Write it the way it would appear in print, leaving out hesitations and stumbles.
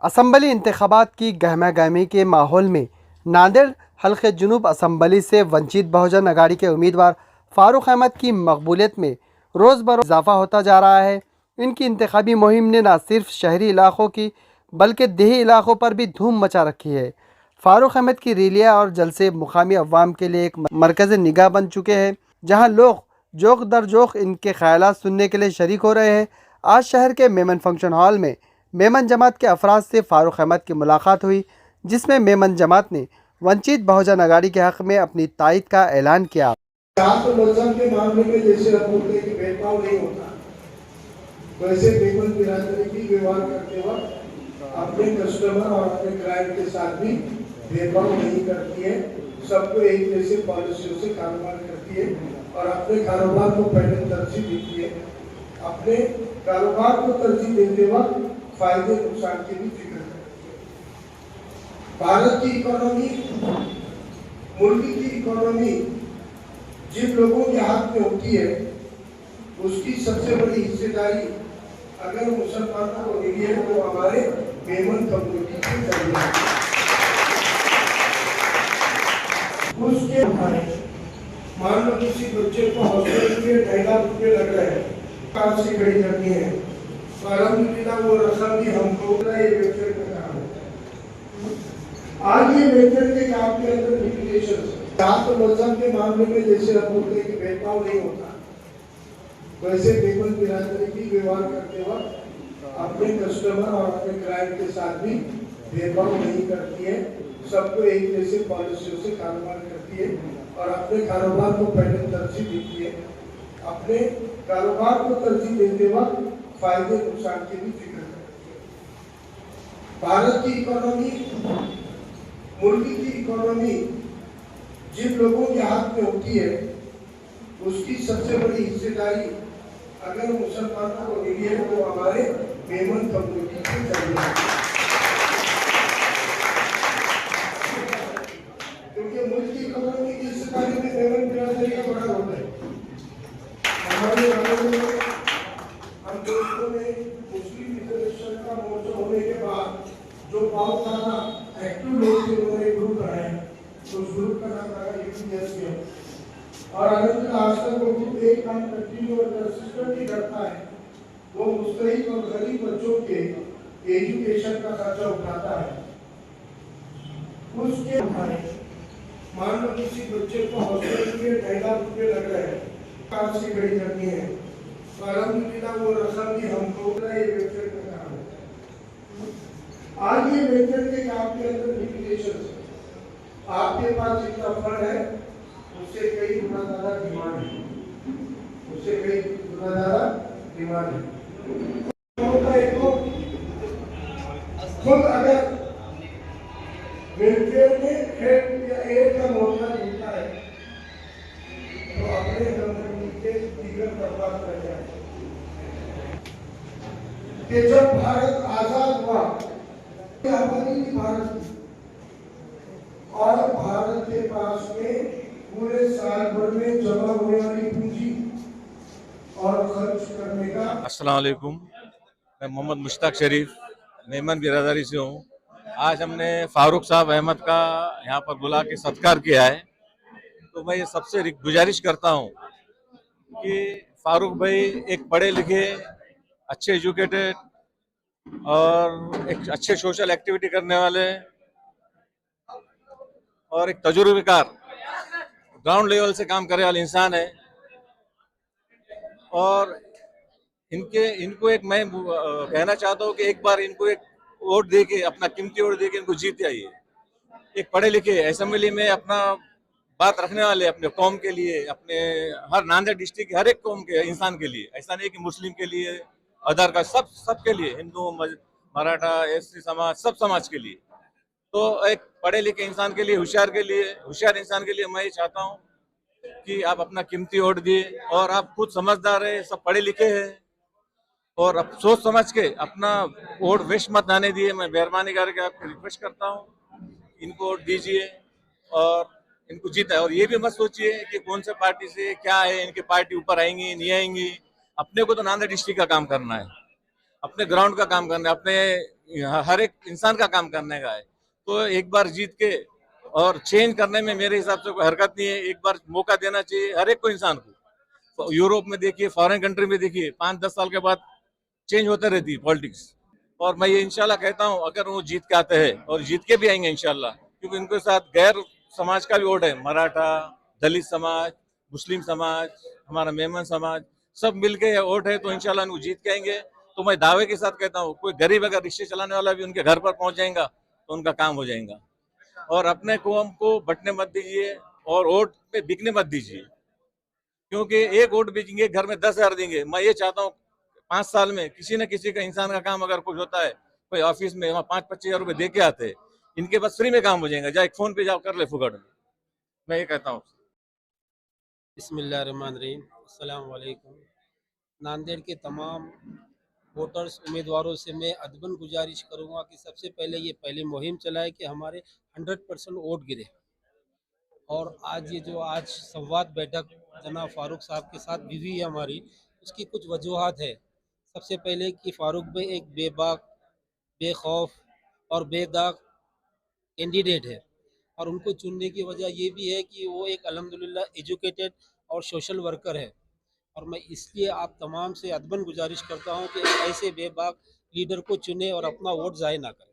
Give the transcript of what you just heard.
Assembly इंतखाबात की गहमा गहमी के माहौल में नांदेड़ हल्के जुनूब असम्बली से वंचित बहुजन अघाड़ी के उम्मीदवार फारूक अहमद की मकबूलियत में रोज़ बरोज़ इजाफा होता जा रहा है। इनकी इंतखाबी मुहिम ने न सिर्फ शहरी इलाकों की बल्कि देही इलाकों पर भी धूम मचा रखी है। फारूक अहमद की रैलियाँ और जलसे मुकामी अवाम के लिए एक मरकज़ निगाह बन चुके हैं, जहाँ लोग जोक दर जोक इनके ख्यालात सुनने के लिए शरीक हो रहे हैं। आज शहर के मेमन फंक्शन हॉल में मेमन जमात के अफराद से फारूक अहमद की मुलाकात हुई, जिसमें मेमन जमात ने वंचित बहुजन अघाड़ी के हक में अपनी तायद का ऐलान किया। तो मजहब के मामले में जैसे हम बोलते हैं कि भेदभाव नहीं होता, वैसे मेमन बिरादरी भी व्यवहार करते वक्त अपने कस्टमर और अपने क्लाइंट के साथ भी भेदभाव नहीं करती है। सबको एक जैसे पॉलिसियों से कारोबार करती है और अपने कारोबार को पहले तरजीह देती है। अपने कारोबार को तरजीह देते वक्त फायदे नुकसान की भी फिक्र करती है। भारत की इकोनॉमी, मुल्क की इकोनॉमी जिन लोगों के हाथ में होती है, उसकी सबसे बड़ी हिस्सेदारी अगर मुसलमानों को मिली है तो हमारे मेमन कम्युनिटी के जरिए उसके मान लो किसी बच्चे को हॉस्पिटल में 2.5 लाख रुपए लग रहे हैं, कार से खड़ी करनी है, तो अल्हम्दुलिल्लाह वो रकम भी हमको ये वेबसाइट का काम है। आज ये वेबसाइट के काम के अंदर लिमिटेशन तो मजहब के मामले में जैसे हम बोलते हैं कि भेदभाव नहीं होता, वैसे मेमन बिरादरी भी व्यवहार करते वक्त अपने कस्टमर और अपने क्लाइंट के साथ भी भेदभाव नहीं करती है। सबको एक जैसे पॉलिसियों से कारोबार करती है और अपने कारोबार को पहले तरजीह देती है। अपने कारोबार को तरजीह देते वक्त फायदे नुकसान की भी फिक्र करती है। भारत की इकोनॉमी, मुल्क की इकोनॉमी जिन लोगों के हाथ में होती है, उसकी सबसे बड़ी हिस्सेदारी अगर मुसलमानों को मिली है तो हमारे मेमन कम्युनिटी के जरिए, क्योंकि मुल्क की इकोनॉमी की हिस्सेदारी में मेमन बिरादरी का बड़ा रोल है। हमारे हम दोस्तों ने मुस्लिम लिबरेशन का मोर्चा होने के बाद जो बहुत सारा एक्टिव लोग थे, उन्होंने ग्रुप बनाया, तो उस ग्रुप का नाम रखा यूपीएस और अगर आज तक वो ग्रुप एक काम कंटिन्यू और कंसिस्टेंटली करता है, वो मुस्तहिक और गरीब बच्चों के एजुकेशन का खर्चा उठाता है। उसके मान लो किसी बच्चे को हॉस्पिटल में 2.5 लाख रुपए लग रहे हैं, कार से खड़ी करनी है, तो अल्हम्दुलिल्लाह वो रकम भी हमको ये वेबसाइट का काम है। आज ये वेबसाइट के काम के अंदर लिमिटेशन है। आपके पास जितना फंड है उससे कई गुना ज्यादा डिमांड है, उससे कई गुना ज्यादा डिमांड है। खुद अगर वेलफेयर में हेड या एयर का मोर्चा मिलता है तो अपने कंपनी के टिकट बर्बाद कर जाए कि जब भारत आजाद हुआ, आबादी थी भारत की, और भारत के पास में पूरे साल भर में जमा होने वाली पूंजी और खर्च करने का। अस्सलाम वालेकुम, मैं मोहम्मद मुश्ताक शरीफ मेमन बिरादरी से हूँ। आज हमने फारूक साहब अहमद का यहाँ पर बुला के सत्कार किया है, तो मैं ये सबसे गुजारिश करता हूँ कि फारूक भाई एक पढ़े लिखे, अच्छे एजुकेटेड और एक अच्छे सोशल एक्टिविटी करने वाले और एक तजुर्बेकार ग्राउंड लेवल से काम करने वाले इंसान है। और इनको एक मैं कहना चाहता हूँ कि एक बार इनको एक वोट दे के, अपना कीमती वोट दे के इनको जीत आइए। एक पढ़े लिखे असेंबली में अपना बात रखने वाले, अपने कौम के लिए, अपने हर नांदेड़ डिस्ट्रिक्ट के हर एक कौम के इंसान के लिए, ऐसा नहीं कि मुस्लिम के लिए, अदर का सबके लिए, हिंदू, मराठा, एससी समाज, सब समाज के लिए। तो एक पढ़े लिखे इंसान के लिए, होशियार इंसान के लिए मैं ये चाहता हूँ कि आप अपना कीमती वोट दिए, और आप खुद समझदार है, सब पढ़े लिखे हैं, और अब सोच समझ के अपना वोट वेस्ट मत आने दिए। मैं मेहरबानी करके आपको रिक्वेस्ट करता हूँ, इनको वोट दीजिए और इनको जीता है। और ये भी मत सोचिए कि कौन से पार्टी से क्या है, इनकी पार्टी ऊपर आएंगी नहीं आएंगी। अपने को तो नांदेड़ डिस्ट्रिक्ट का काम करना है, अपने ग्राउंड का काम करना है, अपने यहाँ हर एक इंसान का काम करने का है। तो एक बार जीत के और चेंज करने में मेरे हिसाब से कोई हरकत नहीं है। एक बार मौका देना चाहिए हर एक को, इंसान को। यूरोप में देखिए, फॉरेन कंट्री में देखिए, 5-10 साल के बाद चेंज होते रहती है पॉलिटिक्स। और मैं ये इंशाल्लाह कहता हूँ, अगर वो जीत के आते हैं, और जीत के भी आएंगे इंशाल्लाह, क्योंकि उनके साथ गैर समाज का भी वोट है, मराठा, दलित समाज, मुस्लिम समाज, हमारा मेमन समाज, सब मिलके वोट है, तो इंशाल्लाह उनको जीत के आएंगे। तो मैं दावे के साथ कहता हूँ, कोई गरीब अगर रिक्शे चलाने वाला भी उनके घर पर पहुंच जाएगा तो उनका काम हो जाएगा। और अपने कौम को बंटने मत दीजिए और वोट पे बिकने मत दीजिए, क्योंकि एक वोट बेचेंगे घर में 10,000 देंगे। मैं ये चाहता हूँ 5 साल में किसी न किसी का इंसान का काम अगर कुछ होता है, कोई ऑफिस में, वहाँ 5-25 हजार रुपए दे के आते हैं, इनके पास फ्री में काम हो जाएगा। जाए फोन पे जाओ, कर ले फुकट में। मैं ये कहता हूँ। बिस्मिल्लाहिर्रहमानिर्रहीम। अस्सलाम वालेकुम। नांदेड़ के तमाम वोटर्स उम्मीदवारों से मैं अदबन गुजारिश करूंगा कि सबसे पहले ये पहली मुहिम चलाए कि हमारे 100% वोट गिरे। और आज ये जो आज संवाद बैठक जनाब फारूक साहब के साथ भी हुई है हमारी, उसकी कुछ वजूहात है। सबसे पहले कि फारूक भाई एक बेबाक, बेखौफ और बेदाग कैंडिडेट है, और उनको चुनने की वजह ये भी है कि वो एक अल्हम्दुलिल्लाह एजुकेटेड और सोशल वर्कर है। और मैं इसलिए आप तमाम से अदबन गुजारिश करता हूँ कि ऐसे बेबाक लीडर को चुने और अपना वोट ज़ाय ना करें।